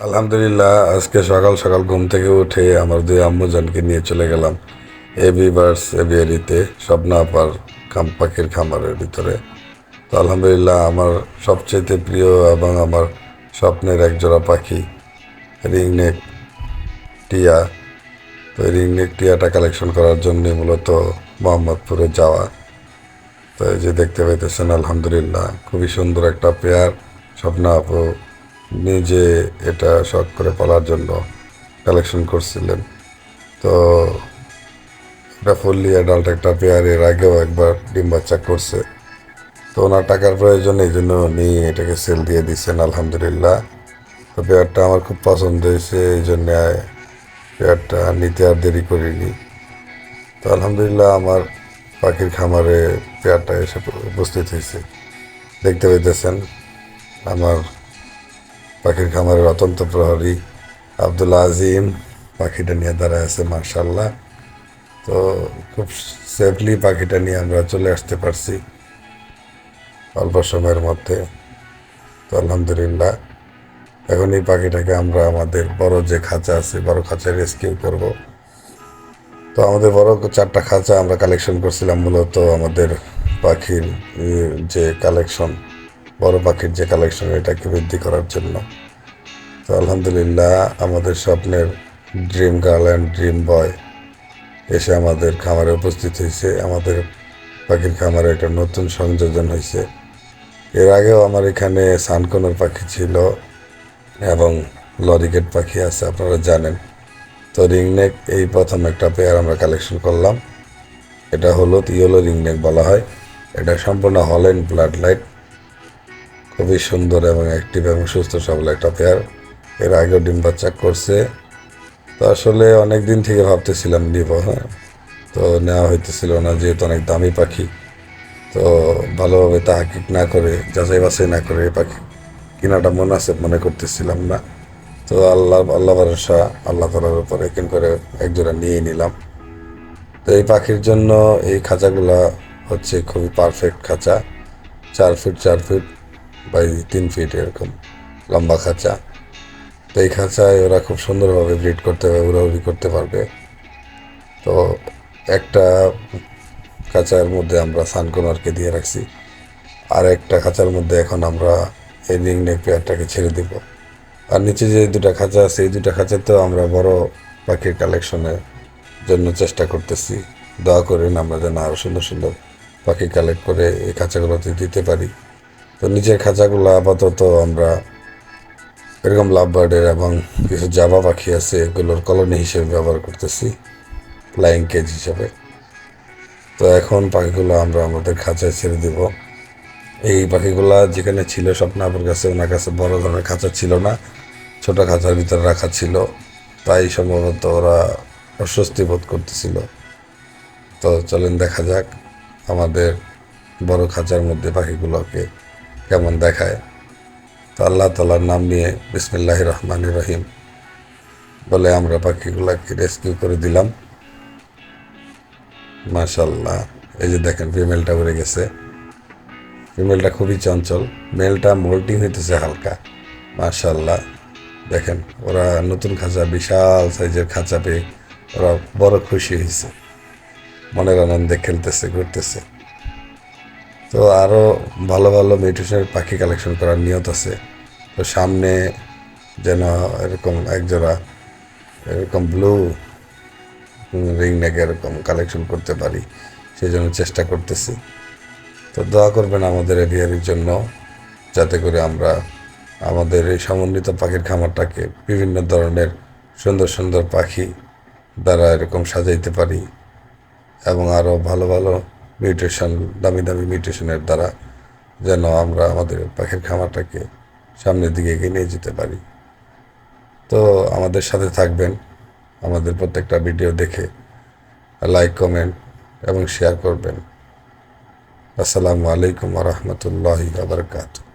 আলহামদুলিল্লাহ, আজকে সকাল সকাল ঘুম থেকে উঠে আমার দুই আম্মুজানকে নিয়ে চলে গেলাম এবি বার্ডস এভিয়ারিতে, স্বপ্না আপার পাখির খামারের ভিতরে। তো আলহামদুলিল্লাহ, আমার সবচেয়ে প্রিয় এবং আমার স্বপ্নের একজোড়া পাখি রিংনেক টিয়া। তো এই রিংনেক টিয়াটা কালেকশন করার জন্য মূলত মোহাম্মদপুরে যাওয়া। তো এই যে দেখতে পাইতেছেন, আলহামদুলিল্লাহ খুবই সুন্দর একটা পেয়ার। স্বপ্না আপু নিজে এটা শখ করে পালার জন্য কালেকশন করছিলেন। তো এটা ফুললি অ্যাডাল্ট একটা পেয়ার, এর আগেও একবার ডিম বাচ্চা করছে। তো ওনার টাকার প্রয়োজন, এই জন্য উনি এটাকে সেল দিয়ে দিচ্ছেন আলহামদুলিল্লাহ। তো পেয়ারটা আমার খুব পছন্দ হয়েছে, এই জন্য পেয়ারটা নিতে আর দেরি করিনি। তো আলহামদুলিল্লাহ আমার পাখির খামারে পেয়ারটা এসে উপস্থিত হয়েছে। দেখতে পাইতেছেন আমার পাখির খামারের অত্যন্ত প্রহরী আব্দুল আজিম পাখিটা নিয়ে দাঁড়ায় আছে, মার্শাল্লাহ। তো খুব সেফলি পাখিটা নিয়ে আমরা চলে আসতে পারছি অল্প সময়ের মধ্যে। তো আলহামদুলিল্লাহ, এখন এই পাখিটাকে আমরা আমাদের বড় যে খাঁচা আছে, বড় খাঁচায় রেস্কিউ করব। তো আমাদের বড় 4টা খাঁচা আমরা কালেকশন করছিলাম মূলত আমাদের পাখির যে কালেকশন, বড় পাখির যে কালেকশন, এটাকে বৃদ্ধি করার জন্য। তো আলহামদুলিল্লাহ আমাদের স্বপ্নের ড্রিম গার্ল অ্যান্ড ড্রিম বয় এসে আমাদের খামারে উপস্থিত হয়েছে। আমাদের পাখির খামারে একটা নতুন সংযোজন হয়েছে। এর আগেও আমার এখানে সানকোনোর পাখি ছিল এবং লরিগেট পাখি আছে, আপনারা জানেন। তো রিংনেক এই প্রথম একটা পেয়ার আমরা কালেকশন করলাম। এটা হলুদ ইয়েলো রিংনেক বলা হয়। এটা সম্পূর্ণ হল্যান্ড ব্লাড লাইট, খুবই সুন্দর এবং অ্যাক্টিভ এবং সুস্থ সবল একটা পেয়ার। এর আগেও ডিম বাচ্চা করছে। তো আসলে অনেক দিন থেকে ভাবতেছিলাম নিব, হ্যাঁ। তো নেওয়া হইতেছিল না, যেহেতু অনেক দামি পাখি। তো ভালোভাবে তাহাকিক না করে, যাচাই বাছাই না করে এই পাখি কেনাটা মনে করতেছিলাম না। তো আল্লাহ ভরসা, আল্লাহ তালার উপরে কেন করে একজোড়া নিয়ে নিলাম। তো এই পাখির জন্য এই খাঁচাগুলা হচ্ছে খুবই পারফেক্ট খাঁচা। 4 ফিট 4 ফিট বাই 3 ফিট এরকম লম্বা খাঁচা। তো এই খাঁচায় ওরা খুব সুন্দরভাবে ব্রিড করতে পারবে, উড়াউড়ি করতে পারবে। তো একটা খাঁচার মধ্যে আমরা সানকোনরকে দিয়ে রাখছি, আর একটা খাঁচার মধ্যে এখন আমরা এই রিংনেক পেয়ারটাকে ছেড়ে দিব। আর নিচে যে 2টা খাঁচা আছে, এই 2টা খাঁচাতেও আমরা বড় পাখির কালেকশনের জন্য চেষ্টা করতেছি। দোয়া করেন আমরা যেন আরও সুন্দর সুন্দর পাখি কালেক্ট করে এই খাঁচাগুলোতে দিতে পারি। তো নিচের খাঁচাগুলো আপাতত আমরা এরকম লাভ বার্ডের এবং কিছু জাবা পাখি আছে, এগুলোর কলোনি হিসেবে ব্যবহার করতেছি, ফ্লাইং কেজ হিসেবে। তো এখন পাখিগুলো আমরা আমাদের খাঁচায় ছেড়ে দিব। এই পাখিগুলা যেখানে ছিল স্বপ্নাপুর কাছে, ওনার কাছে বড় ধরনের খাঁচা ছিল না, ছোট খাঁচার ভিতরে রাখা ছিল। তাই সম্ভবত ওরা অস্বস্তি বোধ করতেছিল। তো চলেন দেখা যাক আমাদের বড় খাঁচার মধ্যে পাখিগুলোকে কেমন দেখায়। তো আল্লাহ তালার নাম নিয়ে বিসমিল্লাহির রহমানির রহিম বলে আমরা পাখিগুলোকে রেস্কিউ করে দিলাম। মাশাল্লাহ, এই যে দেখেন ফিমেলটা উড়ে গেছে। ফিমেলটা খুবই চঞ্চল, মেলটা মোল্টিং হইতেছে হালকা। মাশাল্লাহ, দেখেন ওরা নতুন খাঁচা, বিশাল সাইজের খাঁচা পেয়ে ওরা বড় খুশি হয়েছে, মনের আনন্দে খেলতেছে, ঘুরতেছে। তো আরও ভালো ভালো মিউটেশনের পাখি কালেকশন করার নিয়ত আছে। তো সামনে যেন এরকম একজোড়া এরকম ব্লু রিংনেক এরকম কালেকশন করতে পারি, সেই জন্য চেষ্টা করতেছি। তো দোয়া করবেন আমাদের এভিয়ারির জন্য, যাতে করে আমরা আমাদের এই সমন্বিত পাখির খামারটাকে বিভিন্ন ধরনের সুন্দর সুন্দর পাখি দ্বারা এরকম সাজাইতে পারি, এবং আরও ভালো ভালো মিউটেশন, দামি দামি মিউটেশনের দ্বারা যেন আমরা আমাদের পাখির খামারটাকে সামনের দিকে এগিয়ে নিয়ে যেতে পারি। তো আমাদের সাথে থাকবেন, আমাদের প্রত্যেকটা ভিডিও দেখে লাইক, কমেন্ট এবং শেয়ার করবেন। আসসালামু আলাইকুম ওয়া রাহমাতুল্লাহি ওয়া বারাকাতুহু।